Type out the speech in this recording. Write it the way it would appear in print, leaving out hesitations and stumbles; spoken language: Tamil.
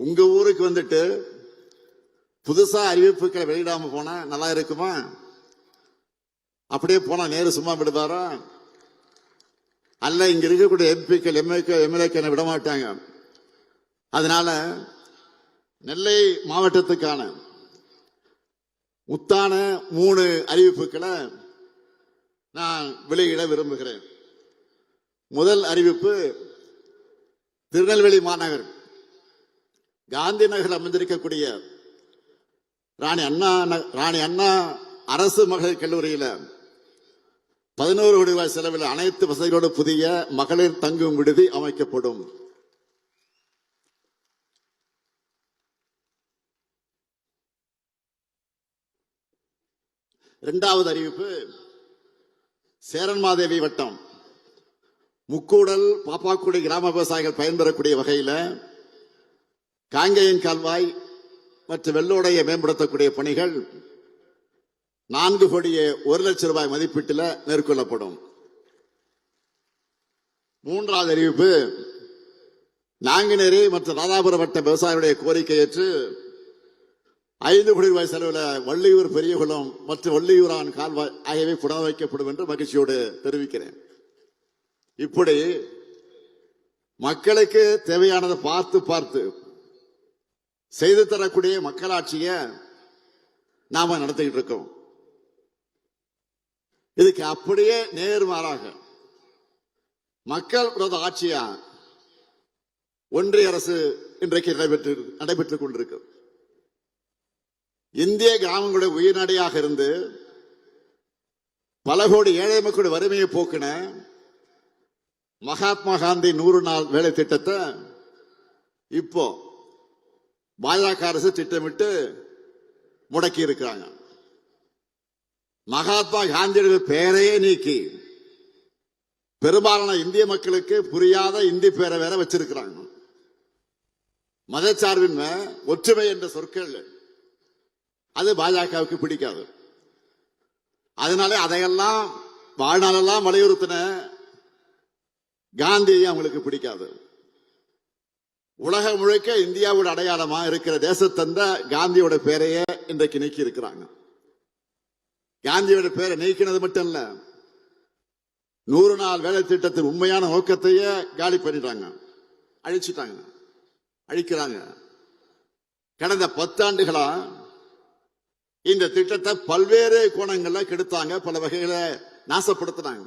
உங்க ஊருக்கு வந்துட்டு புதுசா அறிவிப்புகளை வெளியிடாம போனா நல்லா இருக்குமா? அப்படியே போனா நேரு சும்மா விடுவாரா? அல்ல, இங்க இருக்கக்கூடிய எம்பிக்கள் எம்எல்ஏக்கள் விட மாட்டாங்க. அதனால நெல்லை மாவட்டத்துக்கான முத்தான 3 அறிவிப்புகளை நான் வெளியிட விரும்புகிறேன். முதல் அறிவிப்பு, திருநெல்வேலி மாநகர் காந்தி நகர் அமைந்திருக்கக்கூடிய ராணி அண்ணா அரசு மகளிர் கல்லூரியில் 11 கோடி ரூபாய் செலவில் அனைத்து வசதிகளோடு புதிய மகளிர் தங்கும் விடுதி அமைக்கப்படும். இரண்டாவது அறிவிப்பு, சேரன்மாதேவி வட்டம் முக்கூடல் பாப்பாக்குடி கிராம விவசாயிகள் பயன்பெறக்கூடிய வகையில் காங்கேயன் கால்வாய் மற்றும் வெள்ளோடையை மேம்படுத்தக்கூடிய பணிகள் 4 கோடியே 1 லட்சம் ரூபாய் மதிப்பீட்டில் மேற்கொள்ளப்படும். மூன்றாவது அறிவிப்பு, நாங்குநேரி மற்றும் ராதாபுரம் வட்ட விவசாயிகளுடைய கோரிக்கை ஏற்று 5 கோடி ரூபாய் செலவில் வள்ளியூர் பெரியகுளம் மற்றும் வள்ளியூரான் கால்வாய் ஆகியவை புனரமைக்கப்படும் என்று மகிழ்ச்சியோடு தெரிவிக்கிறேன். இப்படி மக்களுக்கு தேவையானதை பார்த்து செய்து தரக்கூடிய மக்களாட்சியை நாம நடத்திக்கிட்டு இருக்கோம். இதுக்கு அப்படியே நேர்மாறாக மக்கள் விரோத ஆட்சியா ஒன்றிய அரசு இன்றைக்கு நடைபெற்றுக் கொண்டிருக்கு. இந்திய கிராமங்களுடைய உயிர்நடையாக இருந்து பல கோடி ஏழை மக்களுடைய வறுமையை போக்கின மகாத்மா காந்தி 100 நாள் வேலை திட்டத்தை இப்போ பாஜக அரசு திட்டமிட்டு முடக்கி இருக்கிறாங்க. மகாத்மா காந்தியுடைய பெயரையே நீக்கி பெரும்பாலான இந்திய மக்களுக்கு புரியாத இந்தி பேரை வேற வச்சிருக்கிறாங்க. மதச்சார்பின்மை, ஒற்றுமை என்ற சொற்கள் அது பாஜகவுக்கு பிடிக்காது. அதனால அதையெல்லாம் வாழ்நாளெல்லாம் வலியுறுத்தின காந்தியை அவங்களுக்கு பிடிக்காது. உலகம் முழுக்க இந்தியாவோட அடையாளமா இருக்கிற தேசத்தந்த காந்தியோட பேரையே இன்றைக்கு நீக்கி இருக்கிறாங்க. காந்தியோட பேரை நீக்கினது மட்டும் இல்ல, 100 நாள் வேலை திட்டத்தின் உண்மையான நோக்கத்தையே காலி பண்ணிட்டாங்க, அழிக்கிறாங்க. கடந்த 10 ஆண்டுகளா இந்த திட்டத்தை பல்வேறு கோணங்கள்ல கெடுத்தாங்க, பல வகைகளை நாசப்படுத்தினாங்க.